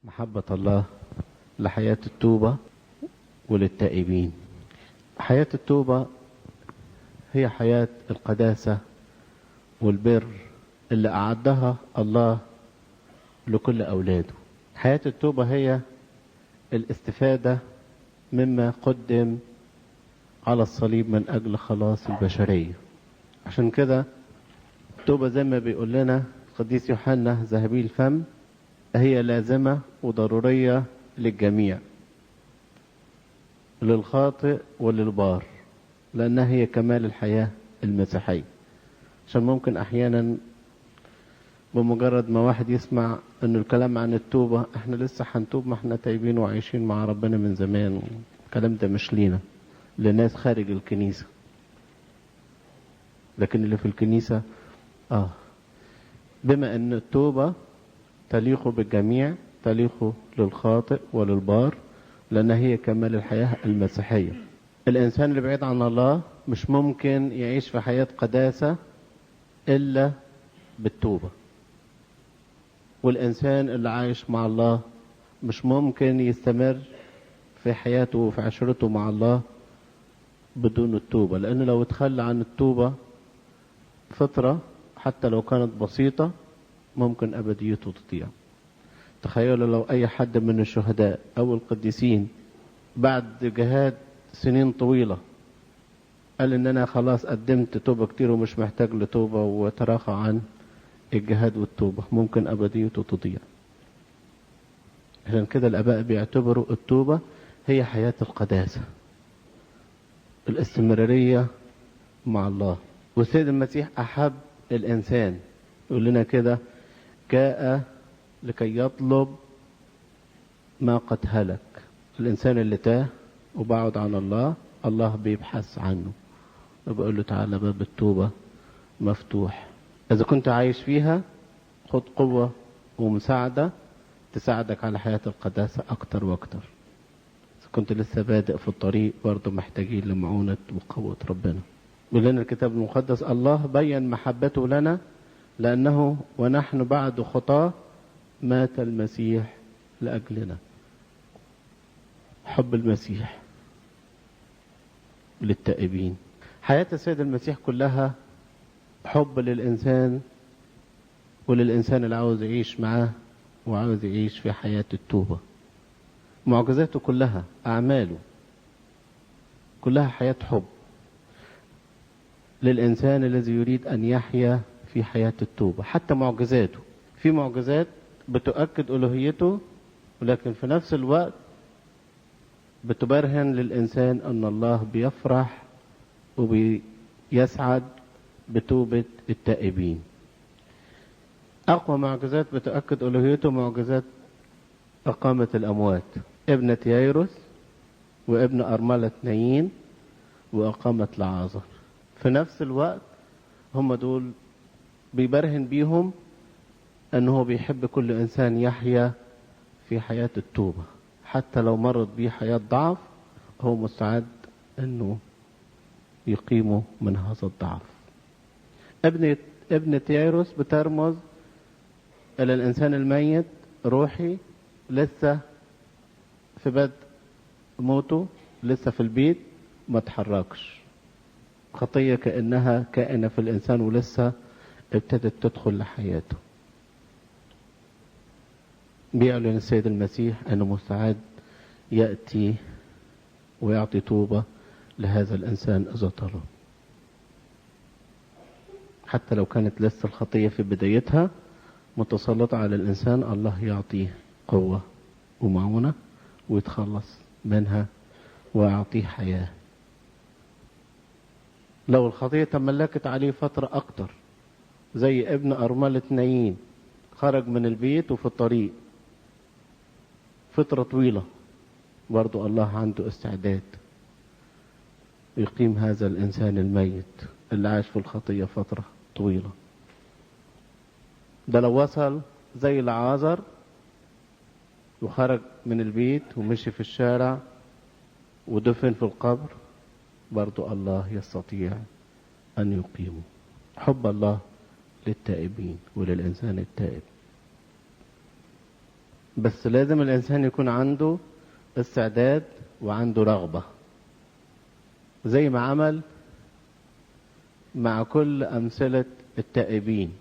محبة الله لحياة التوبة وللتائبين. حياة التوبة هي حياة القداسة والبر اللي أعدها الله لكل أولاده. حياة التوبة هي الاستفادة مما قدم على الصليب من أجل خلاص البشرية. عشان كده التوبة زي ما بيقول لنا القديس يوحنا ذهبي الفم هي لازمة وضرورية للجميع، للخاطئ وللبار، لأنها هي كمال الحياة المسيحية. عشان ممكن أحيانا بمجرد ما واحد يسمع أنه الكلام عن التوبة احنا لسه هنتوب، ما احنا تايبين وعايشين مع ربنا من زمان، الكلام ده مش لينا، لناس خارج الكنيسة. لكن اللي في الكنيسة بما أن التوبة تليق بالجميع، تليق للخاطئ وللبار، لأنها هي كمال الحياة المسيحية. الإنسان اللي بعيد عن الله مش ممكن يعيش في حياة قداسة إلا بالتوبة، والإنسان اللي عايش مع الله مش ممكن يستمر في حياته وفي عشرته مع الله بدون التوبة، لأنه لو اتخلى عن التوبة فترة حتى لو كانت بسيطة ممكن أبديته تضيع. تخيلوا لو أي حد من الشهداء أو القديسين بعد جهاد سنين طويلة قال إن أنا خلاص قدمت توبة كتير ومش محتاج لتوبة وتراخى عن الجهاد والتوبة، ممكن أبديته تضيع. عشان كده الآباء بيعتبروا التوبة هي حياة القداسة، الاستمرارية مع الله. والسيد المسيح أحب الإنسان، يقول لنا كده جاء لكي يطلب ما قد هلك. الإنسان اللي تاه وبعد عن الله، الله بيبحث عنه وبيقول له تعالى، باب التوبة مفتوح. إذا كنت عايش فيها خد قوة ومساعدة تساعدك على حياة القداسة أكتر وأكتر. إذا كنت لسه بادئ في الطريق برضه محتاجين لمعونة وقوة ربنا. بيقول لنا الكتاب المقدس الله بين محبته لنا لأنه ونحن بعد خطاه مات المسيح لأجلنا. حب المسيح للتائبين. حياة السيد المسيح كلها حب للإنسان وللإنسان اللي عاوز يعيش معاه وعاوز يعيش في حياة التوبة. معجزاته كلها، أعماله كلها حياة حب للإنسان الذي يريد أن يحيا في حياة التوبة. حتى معجزاته، في معجزات بتؤكد ألوهيته، ولكن في نفس الوقت بتبرهن للإنسان أن الله بيفرح وبيسعد بتوبة التائبين. أقوى معجزات بتؤكد ألوهيته معجزات إقامة الأموات، ابنة يايروس وابن أرملة نايين وإقامة لعازر. في نفس الوقت هم دول بيبرهن بيهم أنه بيحب كل إنسان يحيا في حياة التوبة، حتى لو مرت بيه حياة ضعف هو مستعد أنه يقيمه من هذا الضعف. ابنة يايروس بترمز إلى الإنسان الميت روحي، لسه في بدء موته، لسه في البيت ما تحركش، خطية كأنها كائنة في الإنسان ولسه ابتدت تدخل لحياته. بيعلن السيد المسيح أنه مستعد يأتي ويعطي توبة لهذا الإنسان إذا طلب، حتى لو كانت لسه الخطية في بدايتها متسلطة على الإنسان، الله يعطيه قوة ومعونة ويتخلص منها ويعطيه حياة. لو الخطية تملكت عليه فترة أكتر زي ابن أرملة نايين، خرج من البيت وفي الطريق فترة طويلة، برضو الله عنده استعداد يقيم هذا الإنسان الميت اللي عاش في الخطية فترة طويلة. ده لو وصل زي لعازر وخرج من البيت ومشي في الشارع ودفن في القبر، برضو الله يستطيع أن يقيمه. حب الله للتائبين وللإنسان التائب. بس لازم الإنسان يكون عنده استعداد وعنده رغبة، زي ما عمل مع كل أمثلة التائبين.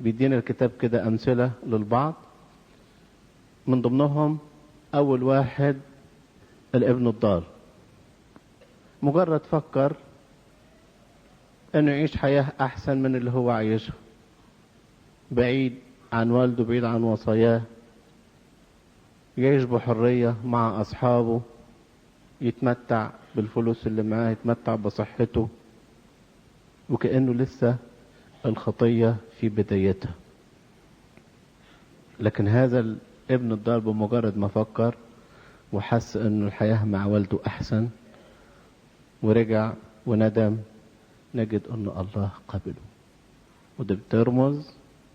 بيدينا الكتاب كده أمثلة للبعض، من ضمنهم أول واحد الابن الضال. مجرد فكر انه يعيش حياة احسن من اللي هو عايشها، بعيد عن والده، بعيد عن وصاياه، يعيش بحرية مع اصحابه، يتمتع بالفلوس اللي معاه، يتمتع بصحته، وكأنه لسه الخطية في بدايتها. لكن هذا الابن الضال بمجرد ما فكر وحس انه الحياة مع والده احسن ورجع وندم، نجد ان الله قبله. وده بترمز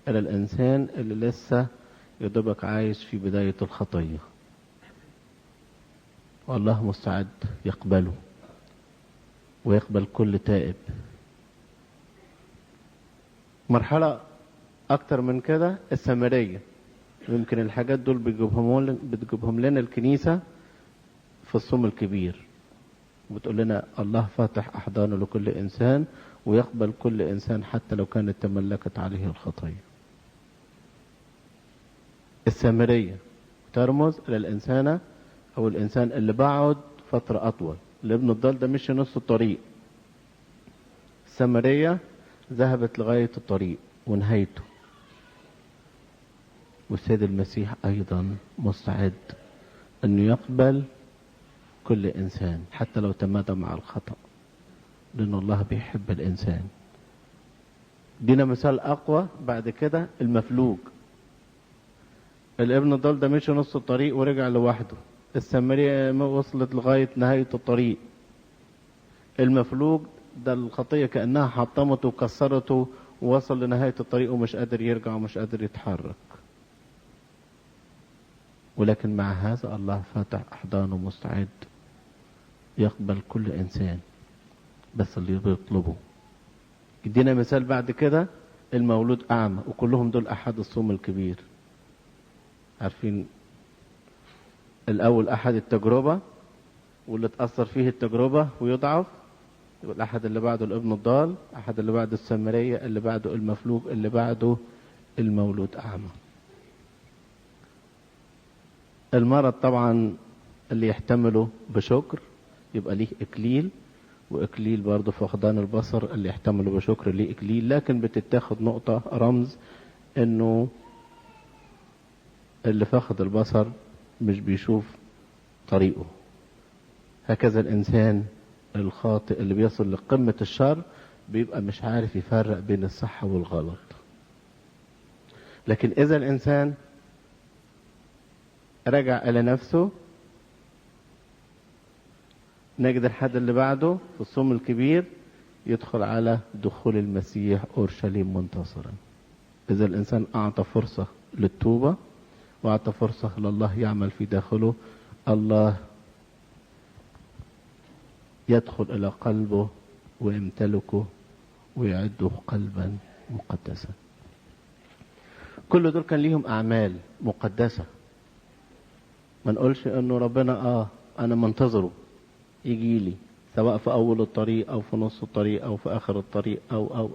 الى الانسان اللي لسه يدوبك عايش في بداية الخطية، والله مستعد يقبله ويقبل كل تائب. مرحلة اكتر من كده السامرية، ويمكن الحاجات دول بتجيبهم لنا الكنيسة في الصوم الكبير، وبتقول لنا الله فاتح احضانه لكل انسان ويقبل كل انسان حتى لو كانت تملكت عليه الخطية. السامرية ترمز الى الانسانة او الانسان اللي بعد فترة اطول. الابن الضال ده مشي نص الطريق، السامرية ذهبت لغاية الطريق ونهايته. والسيد المسيح ايضا مستعد انه يقبل كل انسان حتى لو تمادى مع الخطأ، لان الله بيحب الانسان. دينا مثال اقوى بعد كده المفلوج. الابن الضال ده مشي نص الطريق ورجع لوحده، السامرية وصلت لغاية نهاية الطريق. المفلوج ده الخطية كأنها حطمته وكسرته ووصل لنهاية الطريق ومش قادر يرجع ومش قادر يتحرك. ولكن مع هذا الله فاتح احضانه مستعد يقبل كل انسان بس اللي بيطلبه. يدينا مثال بعد كده المولود اعمى، وكلهم دول احد الصوم الكبير. عارفين الاول احد التجربة واللي اتأثر فيه التجربة ويضعف، يبقى الاحد اللي بعده الابن الضال، احد اللي بعده السامرية، اللي بعده المفلوج، اللي بعده المولود اعمى. المرض طبعا اللي يحتمله بشكر يبقى ليه اكليل، واكليل برضه فقدان البصر اللي يحتمله بشكر ليه اكليل، لكن بتتاخد نقطة رمز انه اللي فقد البصر مش بيشوف طريقه. هكذا الانسان الخاطئ اللي بيصل لقمة الشر بيبقى مش عارف يفرق بين الصح والغلط. لكن اذا الانسان رجع الى نفسه، نجد الحد اللي بعده في الصوم الكبير يدخل على دخول المسيح اورشليم منتصرا. اذا الانسان اعطى فرصة للتوبة واعطى فرصة لله يعمل في داخله، الله يدخل الى قلبه ويمتلكه ويعده قلبا مقدسا. كل دول كان ليهم اعمال مقدسة. ما نقولش انه ربنا انا منتظره يجي لي سواء في اول الطريق او في نص الطريق او في اخر الطريق او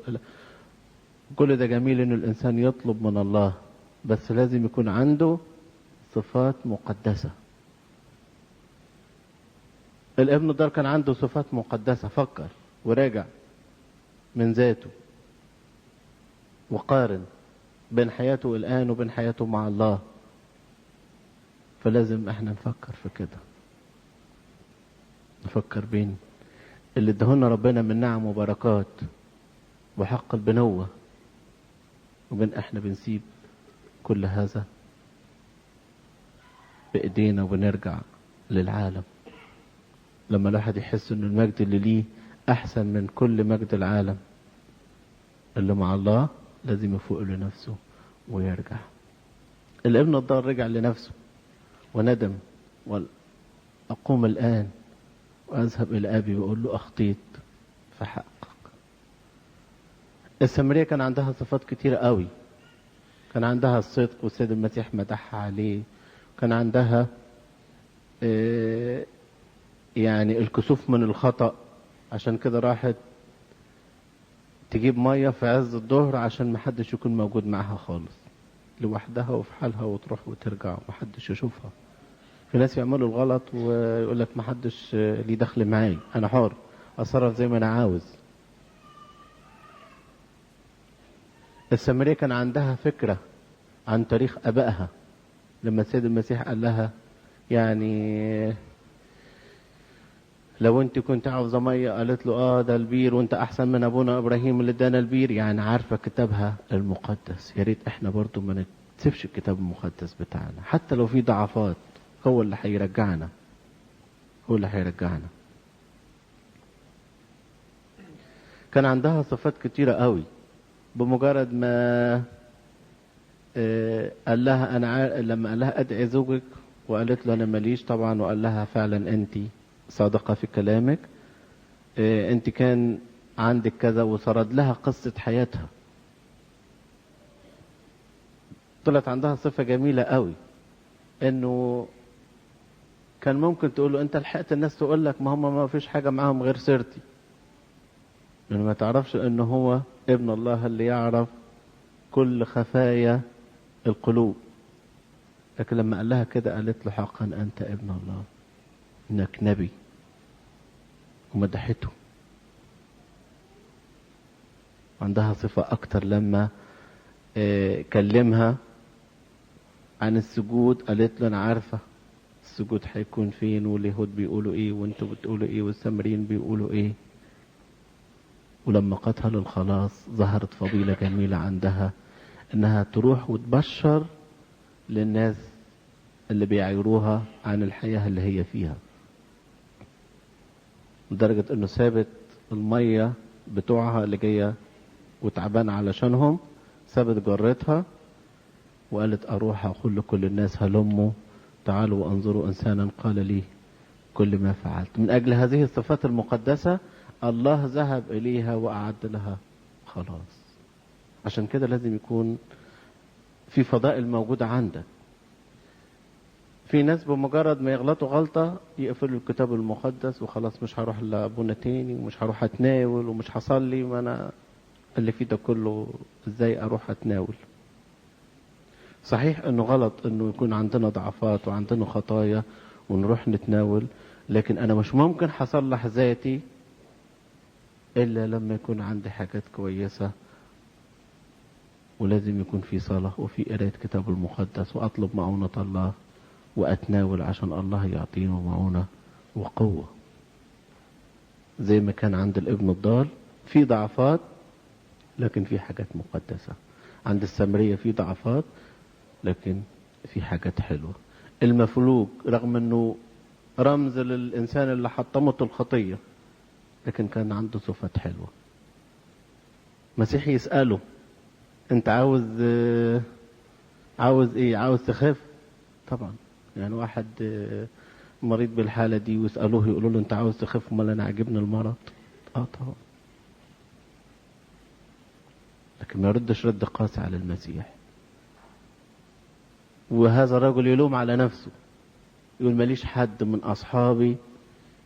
كل ده جميل ان الانسان يطلب من الله، بس لازم يكون عنده صفات مقدسة. الابن الضال كان عنده صفات مقدسة، فكر وراجع من ذاته وقارن بين حياته الآن وبين حياته مع الله. فلازم احنا نفكر في كده، نفكر بين اللي ادهنا ربنا من نعم وبركات وحق البنوة وبين احنا بنسيب كل هذا بايدينا وبنرجع للعالم. لما الواحد يحس ان المجد اللي ليه احسن من كل مجد العالم اللي مع الله، لازم يفوق لنفسه ويرجع. الابن الضال رجع لنفسه وندم، وأقوم الآن وأذهب إلى أبي وأقول له أخطيت في حقك. السامرية كان عندها صفات كتيرة قوي، كان عندها الصدق والسيد المسيح مدحها عليه. كان عندها يعني الكسوف من الخطأ، عشان كده راحت تجيب مية في عز الظهر عشان محدش يكون موجود معها خالص، لوحدها وفي حالها، وتروح وترجع ومحدش يشوفها. في ناس يعملوا الغلط ويقول لك محدش ليه دخل معاي، انا حر اتصرف زي ما انا عاوز. السامرية كان عندها فكرة عن تاريخ ابائها، لما السيد المسيح قال لها يعني لو انت كنت عاوزة مية، قالت له ده البير، وانت احسن من ابونا ابراهيم اللي ادانا البير. يعني عارفة كتابها المقدس. يا ريت احنا برضو ما نسيبش الكتاب المقدس بتاعنا، حتى لو في ضعفات هو اللي هيرجعنا، هو اللي هيرجعنا. كان عندها صفات كتيرة قوي. بمجرد ما قال لها لما قال لها ادعي زوجك، وقالت له انا ماليش طبعا، وقال لها فعلا انت صادقة في كلامك، انت كان عندك كذا، وسرد لها قصة حياتها. طلعت عندها صفة جميلة قوي، انه كان ممكن تقول له انت لحقت الناس تقول لك ما هم ما فيش حاجة معاهم غير سيرتي، لأنه ما تعرفش انه هو ابن الله اللي يعرف كل خفايا القلوب. لكن لما قال لها كده قالت له حقا انت ابن الله، انك نبي، ومدحته. عندها صفة اكتر لما كلمها عن السجود، قالت له انا عارفة السجود هيكون فين، واليهود بيقولوا ايه، وانتوا بتقولوا ايه، والسامريين بيقولوا ايه. ولما قتها للخلاص ظهرت فضيلة جميلة عندها، انها تروح وتبشر للناس اللي بيعيروها عن الحياة اللي هي فيها، لدرجة انه سابت المية بتوعها اللي جاية وتعبان علشانهم، سابت جرتها وقالت اروح اقول لكل الناس هلموا تعالوا وانظروا انسانا قال لي كل ما فعلت. من اجل هذه الصفات المقدسة الله ذهب اليها واعد لها خلاص. عشان كده لازم يكون في فضائل موجودة عندك. في ناس بمجرد ما يغلطوا غلطة يقفلوا الكتاب المقدس وخلاص، مش هروح لابونا تاني، ومش هروح اتناول، ومش هصلي، ما انا اللي فيه ده كله ازاي اروح اتناول؟ صحيح انه غلط انه يكون عندنا ضعفات وعندنا خطايا ونروح نتناول، لكن انا مش ممكن هصلح ذاتي الا لما يكون عندي حاجات كويسة، ولازم يكون في صلاة وفي قراءة كتاب المقدس، واطلب معونة الله واتناول عشان الله يعطيني معونة وقوة. زي ما كان عند الابن الضال في ضعفات لكن في حاجات مقدسة، عند السامرية في ضعفات لكن في حاجات حلوة. المفلوج رغم انه رمز للانسان اللي حطمت الخطية، لكن كان عنده صفات حلوة. مسيح يسأله انت عاوز ايه؟ عاوز تخف؟ طبعا يعني واحد مريض بالحالة دي ويسألوه يقولوا له انت عاوز تخف؟ امال انا عاجبني المرض؟ طبعا. لكن ما يردش رد قاسي على المسيح. وهذا الرجل يلوم على نفسه، يقول ماليش حد من اصحابي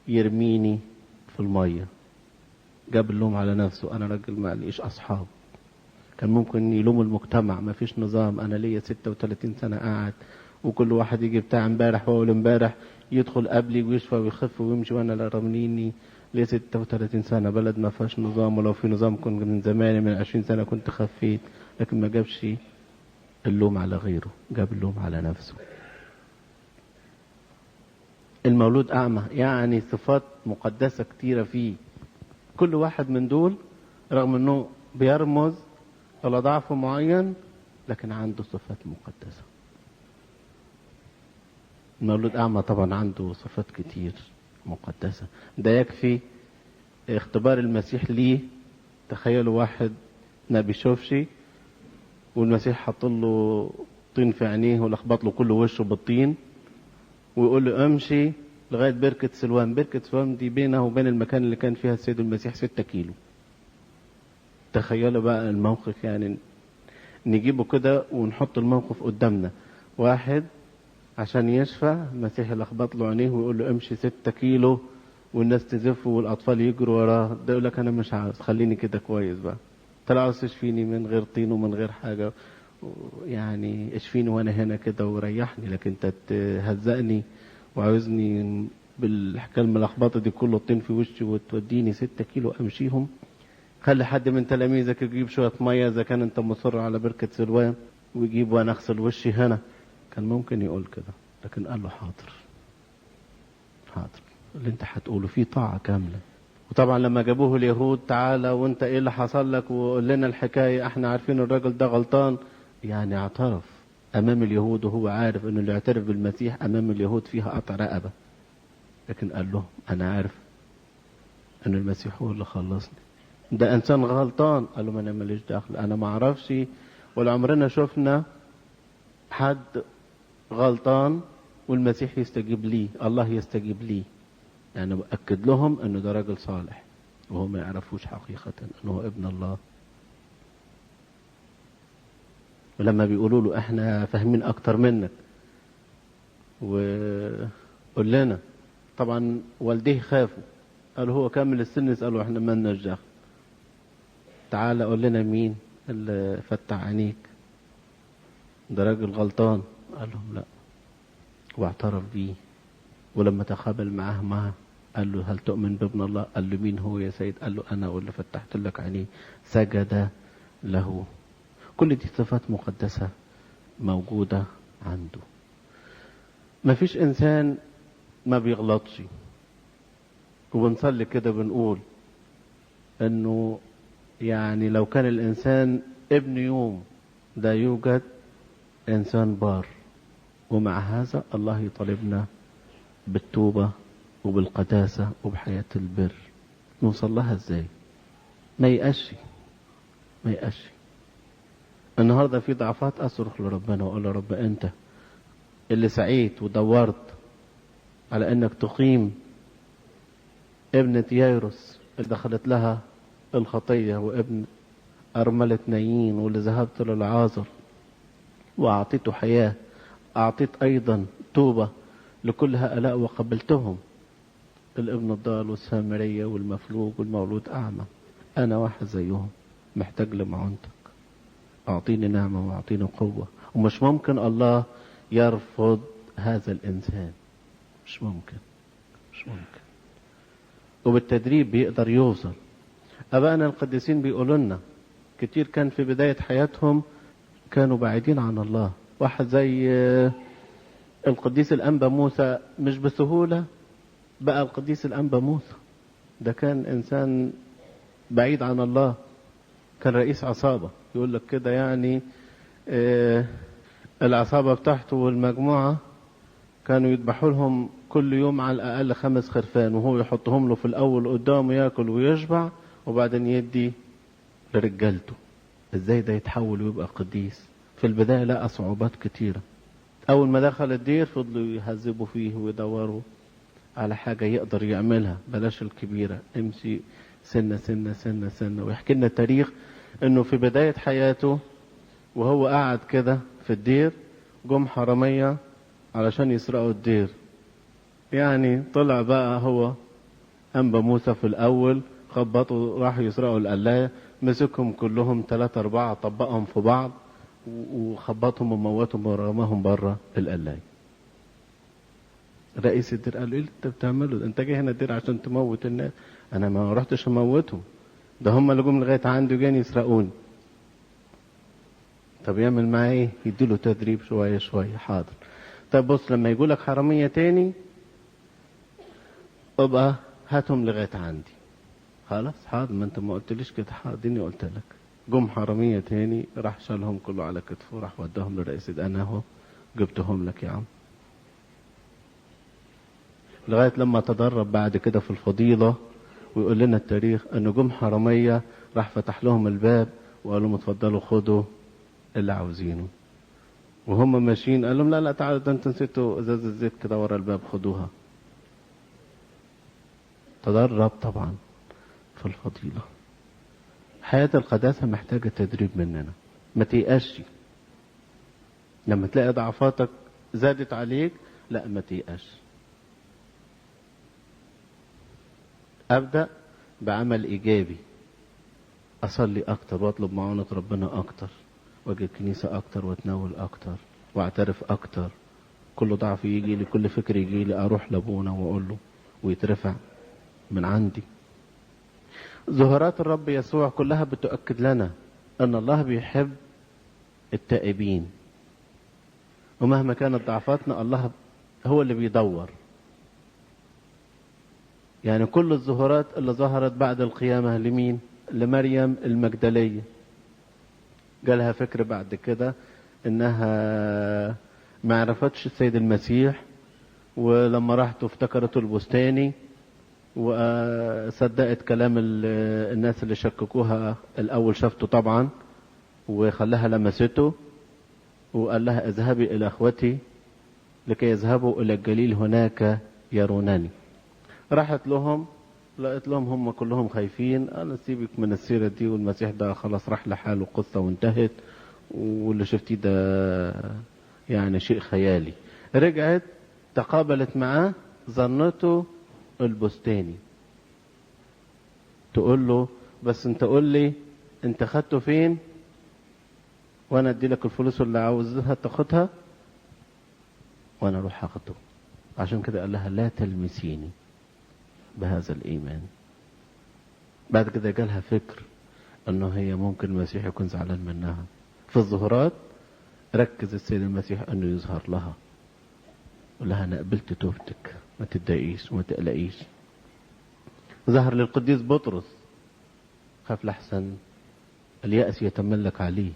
يرميني في المية. جاب اللوم على نفسه، انا راجل ما ليش اصحاب. كان ممكن يلوم المجتمع، ما فيش نظام، انا ليا 36 سنة قاعد، وكل واحد يجي بتاع امبارح واول امبارح يدخل قبلي ويشفى ويخف ويمشي، وانا لا رامنيني ليا 36 سنة. بلد ما فيهاش نظام، ولو في نظام كنت من زمان من 20 سنة كنت خفيت. لكن ما جابش اللوم على غيره، جاب اللوم على نفسه. المولود أعمى يعني صفات مقدسة كتيرة فيه. كل واحد من دول رغم أنه بيرمز إلى ضعف معين لكن عنده صفات مقدسة. المولود أعمى طبعا عنده صفات كتير مقدسة. ده يكفي اختبار المسيح ليه. تخيلوا واحد ما بيشوفش والمسيح حط له طين في عينيه ولخبط له كل وشه بالطين، ويقول له امشي لغاية بركة سلوان. بركة سلوان دي بينه وبين المكان اللي كان فيها السيد المسيح 6 كيلو. تخيلوا بقى الموقف، يعني نجيبه كده ونحط الموقف قدامنا. واحد عشان يشفى المسيح لخبط له عينيه ويقول له امشي 6 كيلو والناس تزف والاطفال يجروا وراه، ده يقول لك انا مش عاوز، خليني كده كويس بقى. طلع عاوز تشفيني من غير طين ومن غير حاجه، يعني اشفيني وانا هنا كده وريحني، لكن انت تهزقني وعاوزني بالحكايه الملخبطه دي كله الطين في وشي وتوديني 6 كيلو امشيهم. خلي حد من تلاميذك يجيب شويه ميه اذا كان انت مصر على بركه سلوان ويجيب وانا اغسل وشي هنا. كان ممكن يقول كده، لكن قال له حاضر حاضر، اللي انت هتقوله فيه طاعه كامله. وطبعا لما جابوه اليهود تعالى وانت ايه اللي حصل لك وقول لنا الحكايه، احنا عارفين الراجل ده غلطان، يعني اعترف امام اليهود وهو عارف انه اللي يعترف بالمسيح امام اليهود فيها قطع رقبه. لكن قال له انا عارف ان المسيح هو اللي خلصني. ده انسان غلطان، قال له ما انا ماليش دخل، انا ما اعرفش ولا عمرنا شفنا حد غلطان والمسيح يستجيب ليه، الله يستجيب ليه. يعني بأكد لهم انه ده راجل صالح وهو ما يعرفوش حقيقة انه ابن الله. ولما بيقولوا له احنا فاهمين اكتر منك وقول لنا، طبعا والديه خافوا، قالوا هو كامل السن، يسألوا احنا ما لناش دخل، تعالى قول لنا مين اللي فتح عينيك، ده راجل غلطان. قال لهم لا، واعترف بيه. ولما تقابل معاه قال له هل تؤمن بابن الله؟ قال له مين هو يا سيد؟ قال له انا واللي فتحت لك عينيه. سجد له. كل دي صفات مقدسة موجودة عنده. ما فيش انسان ما بيغلطش، وبنصلي كده بنقول انه يعني لو كان الانسان ابن يوم لا يوجد انسان بار، ومع هذا الله يطالبنا بالتوبة وبالقداسة وبحياة البر. نوصل لها ازاي؟ ما يقشي النهاردة في ضعفات أصرخ لربنا وأقول له رب أنت اللي سعيت ودورت على أنك تقيم ابنة يايروس اللي دخلت لها الخطية، وابن أرملة نايين، واللي ذهبت للعازر وأعطيته حياة، أعطيت أيضا توبة لكل هؤلاء وقبلتهم، الابن الضال والسامرية والمفلوج والمولود أعمى. أنا واحد زيهم محتاج لمعونتك، أعطيني نعمة وأعطيني قوة. ومش ممكن الله يرفض هذا الإنسان، مش ممكن. وبالتدريب بيقدر يوصل. أبائنا القديسين بيقولوا لنا كتير كان في بداية حياتهم كانوا بعيدين عن الله. واحد زي القديس الأنبا موسى مش بسهولة بقى القديس الأنبا موسى، ده كان إنسان بعيد عن الله، كان رئيس عصابة يقول لك كده، يعني العصابة بتاعته والمجموعة كانوا يذبحوا لهم كل يوم على الأقل 5 خرفان، وهو يحطهم له في الأول قدامه يأكل ويشبع وبعدين يدي لرجالته. ازاي ده يتحول ويبقى قديس؟ في البداية لقى صعوبات كتيرة. أول ما دخل الدير فضلوا يهذبوا فيه ويدوروا على حاجة يقدر يعملها، بلاش الكبيرة، امشي سنة سنة سنة سنة. ويحكي لنا التاريخ انه في بداية حياته وهو قاعد كده في الدير جم حرامية علشان يسرقوا الدير. يعني طلع بقى هو أنبا موسى في الأول، خبطوا راحوا يسرقوا القلاية، مسكهم كلهم 3 4 طبقهم في بعض وخبطهم وموتهم ورماهم بره القلاية. رئيس الدير قال له ايه اللي انت بتعمله؟ انت جاي هنا الدير عشان تموت الناس؟ انا ما رحتش اموتهم، ده هم اللي جم لغايه عندي وجايين يسرقوني. طب يعمل معاه ايه؟ يديله تدريب شويه شويه. حاضر، طب بص لما يقولك حراميه تاني ابقى هاتهم لغايه عندي. خلاص حاضر، ما انت ما قلتليش كده، حاضر قلت لك. جم حراميه تاني، راح شالهم كله على كتفه، راح وداهم لرئيس الدير، انا اهو جبتهم لك يا عم. لغاية لما تدرب بعد كده في الفضيلة. ويقول لنا التاريخ أن جم حرامية راح فتح لهم الباب وقال لهم اتفضلوا خدوا اللي عاوزينه. وهم ماشيين قال لهم لا لا تعالوا، ده انتوا نسيتوا ازاز الزيت كده ورا الباب، خدوها. تدرب طبعا في الفضيلة. حياة القداسة محتاجة تدريب مننا. ما تيأسش. لما تلاقي ضعفاتك زادت عليك، لا ما تيأسش. أبدأ بعمل إيجابي، أصلي أكتر وأطلب معونة ربنا أكتر، وأجي الكنيسة أكتر وأتناول أكتر وأعترف أكتر. كل ضعف يجي لي، كل فكر يجي لي، أروح لأبونا وأقول له ويترفع من عندي. ظهورات الرب يسوع كلها بتؤكد لنا أن الله بيحب التائبين، ومهما كانت ضعفاتنا الله هو اللي بيدور. يعني كل الظهورات اللي ظهرت بعد القيامة لمين؟ لمريم المجدلية. جالها فكر بعد كده انها ما عرفتش السيد المسيح، ولما راحت افتكرته البستاني وصدقت كلام الناس اللي شككوها. الاول شافته طبعا وخلاها لمسته وقال لها اذهبي الى اخوتي لكي يذهبوا الى الجليل هناك يرونني. راحت لهم لقيت لهم هم كلهم خايفين. انا سيبك من السيرة دي، والمسيح ده خلاص راح لحاله، قصة وانتهت، واللي شفتيه ده يعني شيء خيالي. رجعت تقابلت معاه، ظنته البستاني. تقول له بس انت قول لي انت خدته فين وانا ادي لك الفلوس اللي عاوزها تاخدها وانا اروح اخده. عشان كده قال لها لا تلمسيني بهذا الايمان. بعد كده جالها فكر انه هي ممكن المسيح يكون زعلان منها. في الظهورات ركز السيد المسيح انه يظهر لها، قال لها انا قبلت توبتك، ما تتضايقيش وما تقلقيش. ظهر للقديس بطرس، خاف لحسن اليأس يتملك عليه،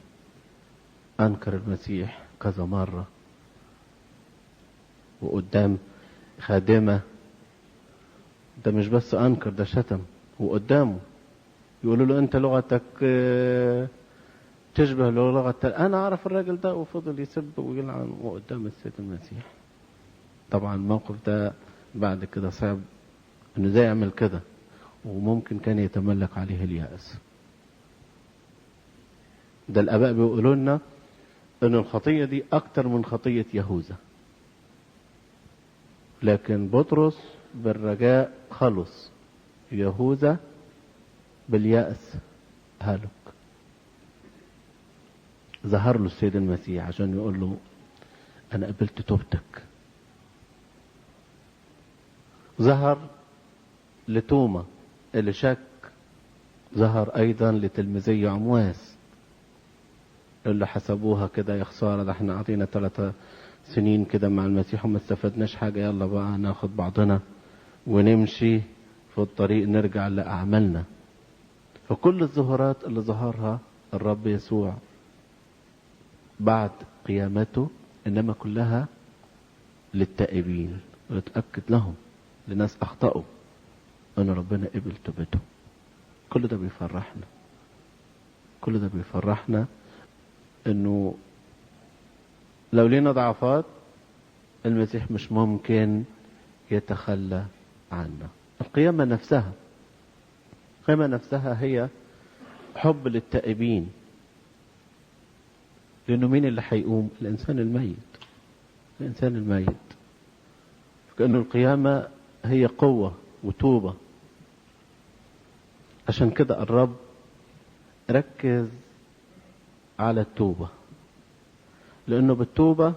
انكر المسيح كذا مرة وقدام خادمة. ده مش بس انكر، ده شتم وقدامه. يقولوا له انت لغتك تشبه لغة انا اعرف الراجل ده، وفضل يسب ويلعن وقدام السيد المسيح. طبعا الموقف ده بعد كده صعب انه ازاي يعمل كده، وممكن كان يتملك عليه اليأس. ده الاباء بيقولوا لنا ان الخطية دي اكتر من خطية يهوذا، لكن بطرس بالرجاء خلص، يهوذا باليأس هلك. ظهر له السيد المسيح عشان يقول له انا قبلت توبتك. ظهر لتوما اللي شك، ظهر ايضا لتلميذي عمواس اللي حسبوها كده يا خساره، ده احنا قضينا 3 سنين كده مع المسيح وما استفدناش حاجه، يلا بقى ناخد بعضنا ونمشي في الطريق نرجع لاعمالنا. فكل الظهورات اللي ظهرها الرب يسوع بعد قيامته انما كلها للتائبين، ويتأكد لهم لناس اخطأوا ان ربنا قبل توبتهم. كل ده بيفرحنا، كل ده بيفرحنا انه لو لينا ضعفات المسيح مش ممكن يتخلى عنا. القيامة نفسها، القيامة نفسها هي حب للتائبين، لانه مين اللي هيقوم؟ الانسان الميت، الانسان الميت. كأنه القيامة هي قوة وتوبة. عشان كده الرب ركز على التوبة، لانه بالتوبة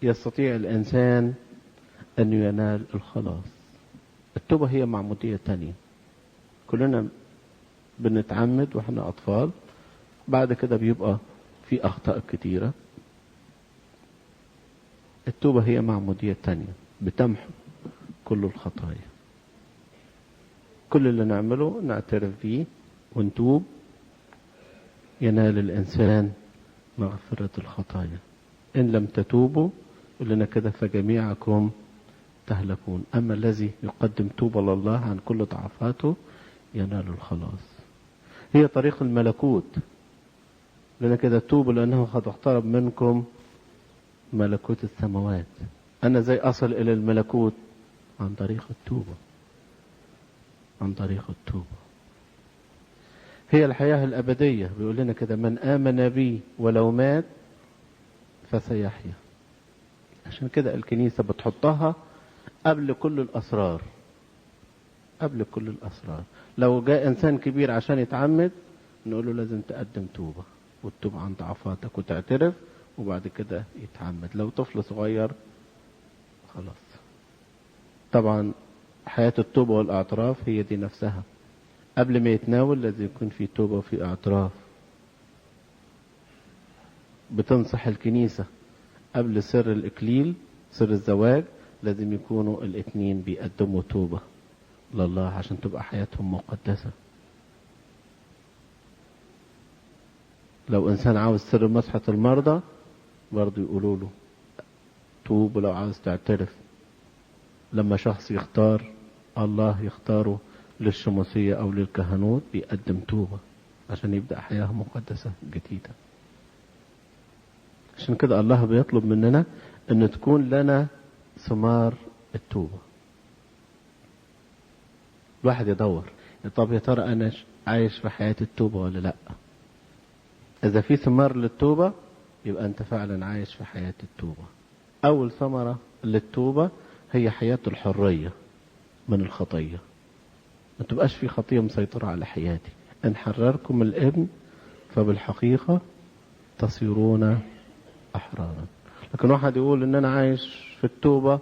يستطيع الانسان ان ينال الخلاص. التوبة هي معمودية تانية. كلنا بنتعمد واحنا اطفال، بعد كده بيبقى في اخطاء كتيرة. التوبة هي معمودية تانية بتمحو كل الخطايا. كل اللي نعمله نعترف فيه ونتوب، ينال الإنسان مغفرة الخطايا. إن لم تتوبوا لنا كده فجميعكم تهلكون. أما الذي يقدم توبة لله عن كل ضعفاته ينال الخلاص. هي طريق الملكوت. لنا كده توبوا لأنه قد اقترب منكم ملكوت السماوات. أنا زي أصل إلى الملكوت؟ عن طريق التوبة، عن طريق التوبة. هي الحياة الأبدية. بيقول لنا كده: من آمن بي ولو مات فسيحيا. عشان كده الكنيسة بتحطها قبل كل الأسرار، قبل كل الأسرار. لو جاء إنسان كبير عشان يتعمد نقول له لازم تقدم توبة، وتتوب عن ضعفاتك وتعترف، وبعد كده يتعمد. لو طفل صغير خلاص. طبعا حياة التوبة والاعتراف هي دي نفسها. قبل ما يتناول لازم يكون في توبة وفي اعتراف. بتنصح الكنيسة قبل سر الإكليل، سر الزواج، لازم يكونوا الاتنين بيقدموا توبة لله عشان تبقى حياتهم مقدسة. لو إنسان عاوز سر مسحة المرضى برضو يقولوا له توب. لو عاوز تعترف، لما شخص يختار الله يختاره للشموسية أو للكهنوت بيقدم توبة عشان يبدأ حياة مقدسة جديدة. عشان كده الله بيطلب مننا أن تكون لنا ثمار التوبة. الواحد يدور، طب يا ترى أنا عايش في حياة التوبة ولا لأ؟ إذا في ثمار للتوبة يبقى أنت فعلا عايش في حياة التوبة. أول ثمرة للتوبة هي حياة الحرية من الخطية. ما تبقاش في خطية مسيطرة على حياتي. إن حرركم الابن فبالحقيقة تصيرون أحرارا. لكن واحد يقول إن أنا عايش في التوبة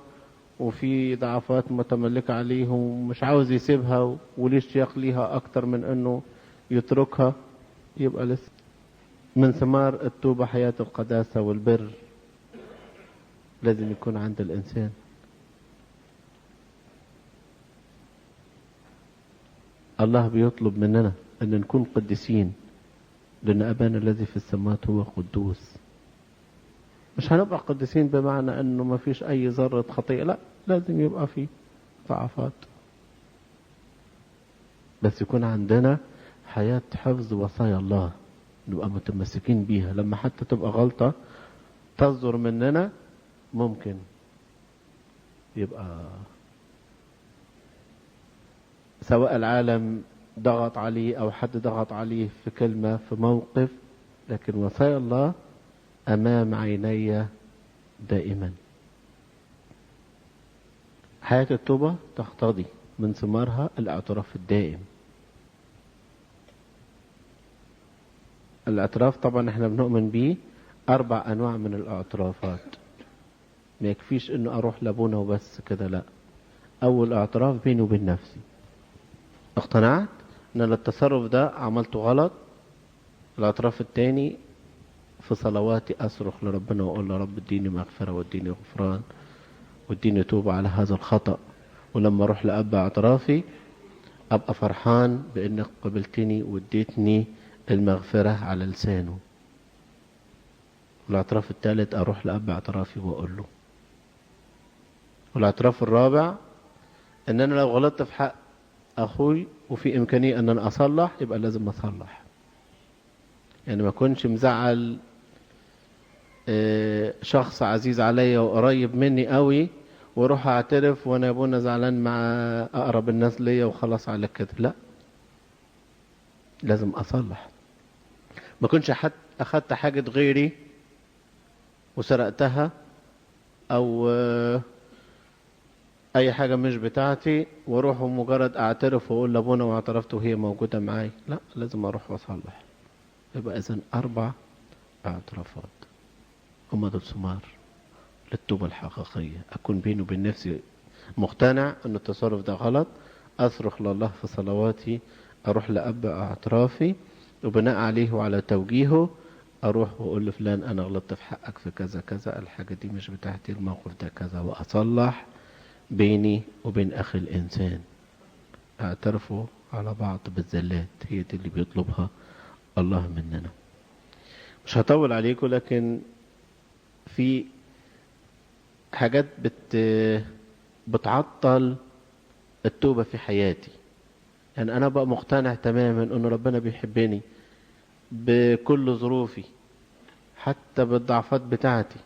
وفي ضعفات متملكة عليه ومش عاوز يسيبها وليه اشتياق ليها أكتر من أنه يتركها، يبقى لسه. من ثمار التوبة حياة القداسة والبر لازم يكون عند الإنسان. الله بيطلب مننا أن نكون قديسين، لأن أبانا الذي في السماوات هو قدوس. مش هنبقى قديسين بمعنى أنه ما فيش أي ذرة خطيئة، لا، لازم يبقى فيه ضعفات، بس يكون عندنا حياة حفظ وصايا الله، نبقى متمسكين بيها. لما حتى تبقى غلطة تصدر مننا ممكن يبقى سواء العالم ضغط عليه أو حد ضغط عليه في كلمة في موقف، لكن وصايا الله أمام عيني دائما. حياة التوبة تقتضي من ثمارها الاعتراف الدائم. الاعتراف طبعا احنا بنؤمن بيه 4 أنواع من الاعترافات. ما يكفيش انه اروح لابونا وبس كده، لا. اول اعتراف بيني وبين نفسي، اقتنعت ان التصرف ده عملته غلط. الاعتراف الثاني في صلواتي اصرخ لربنا واقول له رب اديني مغفرة واديني غفران واديني توبة على هذا الخطأ. ولما اروح لأب اعترافي ابقى فرحان بانك قبلتني واديتني المغفرة على لسانه. والاعتراف الثالث اروح لأب اعترافي واقول له. والاعتراف الرابع ان انا لو غلطت في حق اخوي وفي امكانية ان انا اصلح يبقى لازم اصلح. يعني ما اكونش مزعل شخص عزيز عليا وقريب مني قوي واروح اعترف وانا يا ابونا زعلان مع اقرب الناس ليا وخلاص على كده، لا، لازم اصلح. ما كنتش اخدت حاجة غيري وسرقتها او اي حاجة مش بتاعتي واروح ومجرد اعترف واقول لابونا واعترفت وهي موجودة معاي، لا، لازم اروح واصلح. يبقى اذن 4 اعترافات هم دول ثمار للتوبة الحقيقية. اكون بيني وبين نفسي مقتنع ان التصرف ده غلط، اصرخ لله في صلواتي، اروح لأب اعترافي وبناء عليه وعلى توجيهه اروح واقول لفلان انا غلطت في حقك في كذا كذا، الحاجة دي مش بتاعتي، الموقف ده كذا، واصلح بيني وبين اخي الانسان. اعترفوا على بعض بالزلات، هي دي اللي بيطلبها الله مننا. مش هطول عليكم، لكن في حاجات بتعطل التوبة في حياتي. يعني انا بقى مقتنع تماما ان ربنا بيحبني بكل ظروفي حتى بالضعفات بتاعتي،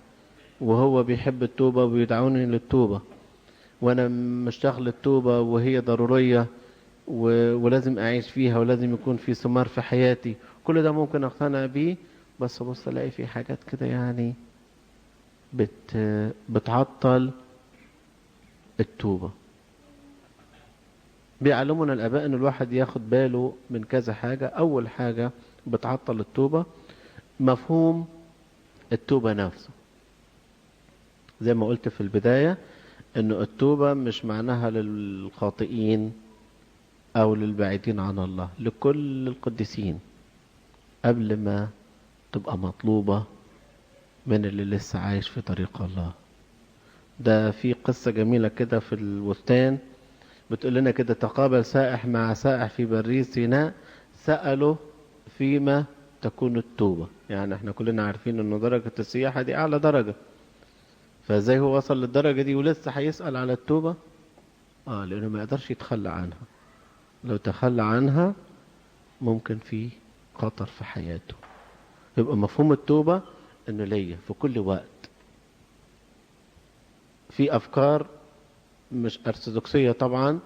وهو بيحب التوبة وبيدعوني للتوبة، وانا مشتاق للتوبة وهي ضرورية ولازم أعيش فيها ولازم يكون في ثمار في حياتي. كل ده ممكن أقتنع بيه، بس بص ألاقي في حاجات كده يعني بتعطل التوبة. بيعلمنا الآباء أن الواحد ياخد باله من كذا حاجة. أول حاجة بتعطل التوبة مفهوم التوبة نفسه. زي ما قلت في البداية أن التوبة مش معناها للخاطئين أو للبعيدين عن الله، لكل القديسين قبل ما تبقى مطلوبة من اللي لسه عايش في طريق الله. ده في قصة جميلة كده في البستان بتقول لنا كده: تقابل سائح مع سائح في برية سيناء، سألوا فيما تكون التوبة. يعني احنا كلنا عارفين ان درجة السياحة دي اعلى درجة، فازاي هو وصل للدرجة دي ولسه هيسأل على التوبة؟ لانه ما يقدرش يتخلى عنها. لو تخلى عنها ممكن في خطر في حياته. يبقى مفهوم التوبة انه ليا في كل وقت. في افكار مش ارثوذكسية طبعا،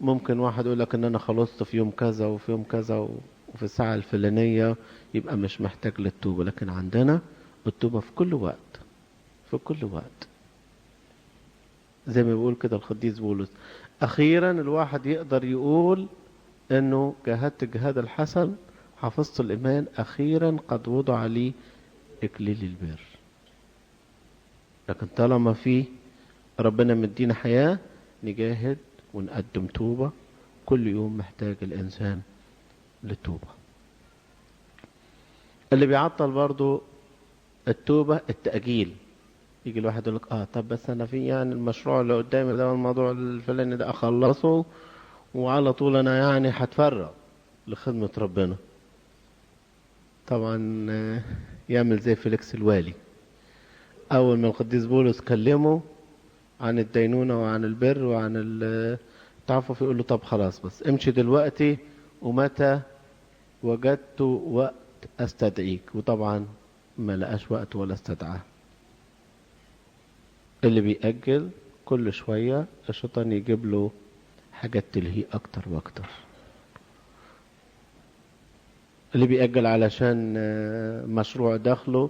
ممكن واحد يقول لك ان انا خلصت في يوم كذا وفي يوم كذا وفي الساعة الفلانية، يبقى مش محتاج للتوبة. لكن عندنا التوبة في كل وقت، في كل وقت. زي ما بيقول كده القديس بولس: اخيرا الواحد يقدر يقول انه جاهدت الجهاد الحسن، حفظت الايمان، اخيرا قد وضع لي اكليل البر. لكن طالما في ربنا مدينا حياة نجاهد ونقدم توبة. كل يوم محتاج الإنسان للتوبة. اللي بيعطل برضو التوبة التأجيل. يجي الواحد يقول لك طب بس أنا في يعني المشروع اللي قدامي ده والموضوع الفلاني ده أخلصه وعلى طول أنا يعني هتفرغ لخدمة ربنا. طبعا يعمل زي فيليكس الوالي، أول ما القديس بولس كلمه عن الدينونة وعن البر وعن التعفف يقول له طب خلاص بس امشي دلوقتي ومتى وجدت وقت استدعيك. وطبعا ما لقاش وقت ولا استدعاه. اللي بيأجل كل شوية الشيطان يجيب له حاجات تلهيه أكتر وأكتر. اللي بيأجل علشان مشروع داخله،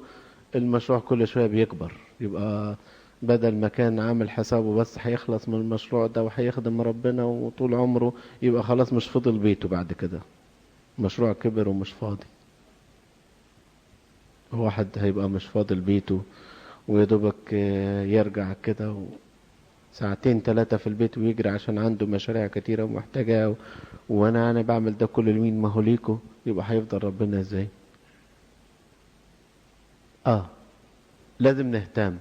المشروع كل شوية بيكبر. يبقى بدل ما كان عامل حسابه بس هيخلص من المشروع ده وهيخدم ربنا وطول عمره، يبقى خلاص مش فضل بيته بعد كده. مشروع كبر ومش فاضي. واحد هيبقى مش فاضل بيته ويدوبك يرجع كده ساعتين 3 في البيت ويجري عشان عنده مشاريع كتيرة ومحتاجها وانا بعمل ده كل لمين؟ ما هو ليكو. يبقى هيفضل ربنا ازاي؟ لازم نهتم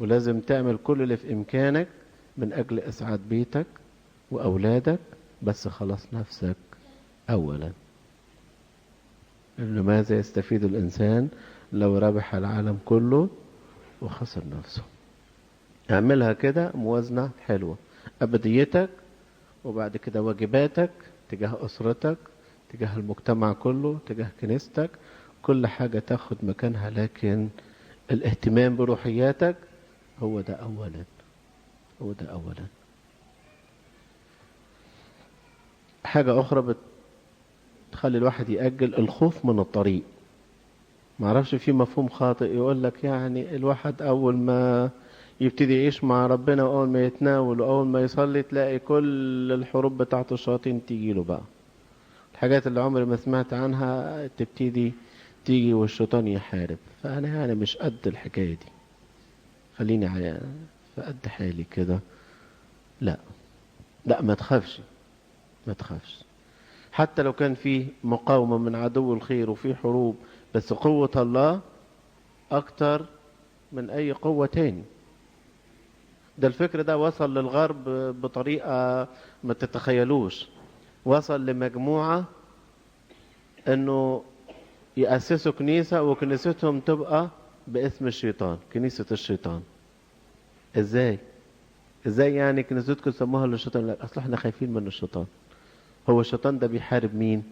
ولازم تعمل كل اللي في إمكانك من أجل إسعاد بيتك وأولادك، بس خلاص نفسك أولا. ماذا يستفيد الإنسان لو ربح العالم كله وخسر نفسه؟ اعملها كده موازنة حلوة. أبديتك وبعد كده واجباتك تجاه أسرتك، تجاه المجتمع كله، تجاه كنيستك. كل حاجة تاخد مكانها، لكن الاهتمام بروحياتك هو ده أولا. هو ده أولا. حاجة أخرى بتخلي الواحد يأجل: الخوف من الطريق. معرفش، في مفهوم خاطئ يقول لك يعني الواحد أول ما يبتدي يعيش مع ربنا وأول ما يتناول وأول ما يصلي تلاقي كل الحروب بتاعت الشياطين تيجيله بقى. الحاجات اللي عمري ما سمعت عنها تبتدي تيجي والشيطان يحارب. فأنا يعني مش قد الحكاية دي. خليني في قد حالي كده. لا ما تخافش، ما تخافش. حتى لو كان في مقاومة من عدو الخير وفي حروب، بس قوة الله أكتر من أي قوة تاني. ده الفكر ده وصل للغرب بطريقة ما تتخيلوش. وصل لمجموعة أنه يأسسوا كنيسة وكنيستهم تبقى باسم الشيطان، كنيسة الشيطان. ازاي يعني كنيستكم سموها للشيطان؟ لا، اصل احنا خايفين من الشيطان. هو الشيطان ده بيحارب مين؟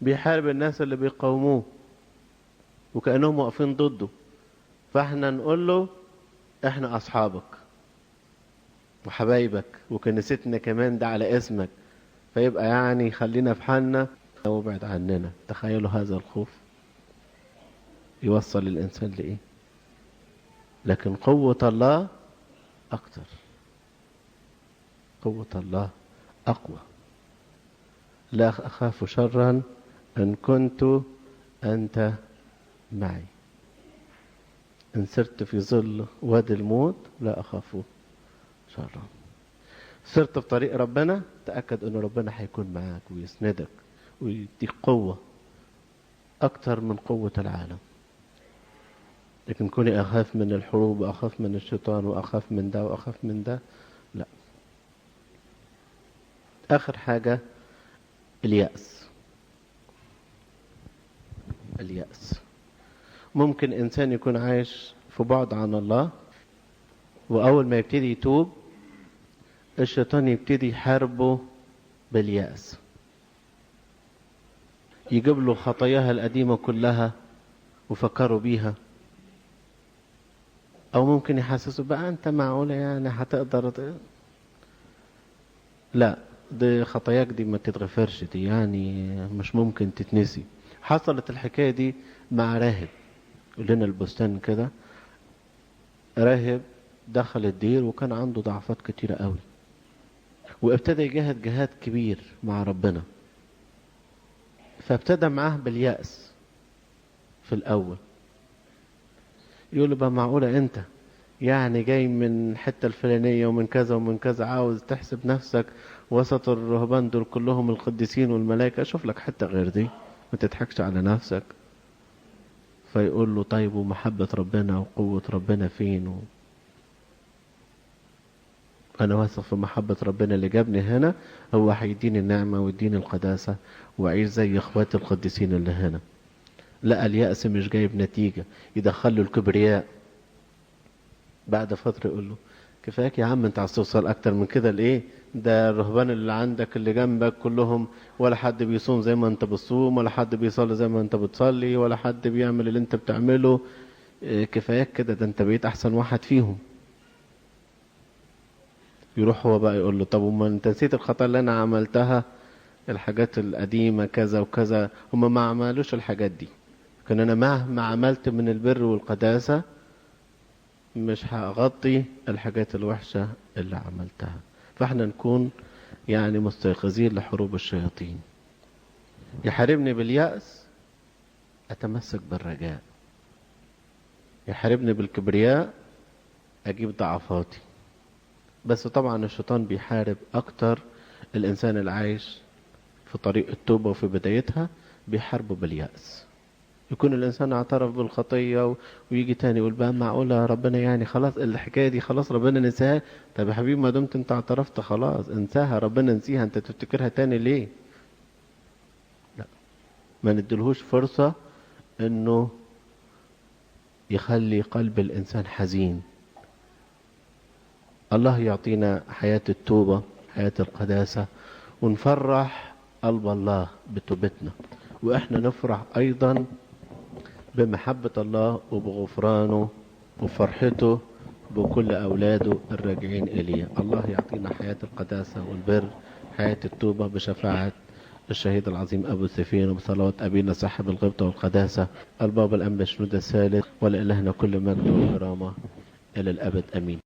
بيحارب الناس اللي بيقاوموه وكأنهم واقفين ضده. فاحنا نقول له احنا اصحابك وحبايبك وكنيستنا كمان ده على اسمك، فيبقى يعني خلينا في حالنا وابعد عننا. تخيلوا هذا الخوف يوصل الإنسان لإيه. لكن قوة الله أكتر، قوة الله أقوى. لا أخاف شرا إن كنت أنت معي، إن سرت في ظل وادي الموت لا أخاف شرا. سرت في طريق ربنا، تأكد أن ربنا هيكون معاك ويسندك ويديك قوة أكتر من قوة العالم. لكن كوني أخاف من الحروب وأخاف من الشيطان وأخاف من ده وأخاف من ده، لا. آخر حاجة اليأس. اليأس ممكن إنسان يكون عايش في بعد عن الله، وأول ما يبتدي يتوب الشيطان يبتدي يحاربه باليأس، يجيب له خطاياها القديمة كلها وفكروا بيها، أو ممكن يحسسه بقى أنت معقولة يعني هتقدر لا، دي خطاياك دي ما تتغفرش، دي يعني مش ممكن تتنسي. حصلت الحكاية دي مع راهب، يقول لنا البستان كده، راهب دخل الدير وكان عنده ضعفات كتيرة قوي، وابتدى يجاهد جهاد كبير مع ربنا. فابتدى معاه باليأس في الأول، يقول له بقى معقولة أنت يعني جاي من حتة الفلانية ومن كذا ومن كذا، عاوز تحسب نفسك وسط الرهبان دول كلهم القديسين والملائكة، أشوف لك حتة غير دي، ما تضحكش على نفسك. فيقول له طيب ومحبة ربنا وقوة ربنا فين؟ أنا واثق في محبة ربنا اللي جابني هنا، هو هيديني النعمة ويديني القداسة وأعيش زي إخواتي القديسين اللي هنا. لا، اليأس مش جايب نتيجة، يدخله الكبرياء. بعد فترة يقول له كفاك يا عم، انت عايز توصل اكتر من كده لايه؟ ده الرهبان اللي عندك اللي جنبك كلهم ولا حد بيصوم زي ما انت بتصوم، ولا حد بيصلي زي ما انت بتصلي، ولا حد بيعمل اللي انت بتعمله. كفاياك كده، ده انت بقيت احسن واحد فيهم. يروح هو بقى يقول له طب وما انت نسيت الخطأ اللي انا عملتها، الحاجات القديمة كذا وكذا، هم ما عملوش الحاجات دي، لكن انا مهما عملت من البر والقداسة مش هغطي الحاجات الوحشة اللي عملتها. فاحنا نكون يعني مستيقظين لحروب الشياطين. يحاربني باليأس، أتمسك بالرجاء. يحاربني بالكبرياء، أجيب ضعفاتي. بس طبعا الشيطان بيحارب أكتر الإنسان اللي عايش في طريق التوبة وفي بدايتها، بيحاربه باليأس. يكون الإنسان اعترف بالخطية ويجي تاني يقول بقى معقولة ربنا يعني خلاص الحكاية دي خلاص ربنا نساها؟ طب يا حبيبي ما دمت انت اعترفت خلاص انساها، ربنا نسيها، انت تفتكرها تاني ليه؟ لا، ما ندلهوش فرصة انه يخلي قلب الإنسان حزين. الله يعطينا حياة التوبة، حياة القداسة، ونفرح قلب الله بتوبتنا، وإحنا نفرح أيضا بمحبة الله وبغفرانه وفرحته بكل أولاده الراجعين إليه. الله يعطينا حياة القداسة والبر، حياة التوبة بشفاعة الشهيد العظيم أبو سفين، وبصلوات أبينا صاحب الغبطة والقداسة البابا الأنبا شنودة الثالث، ولإلهنا كل مجد وكرامة إلى الأبد، أمين.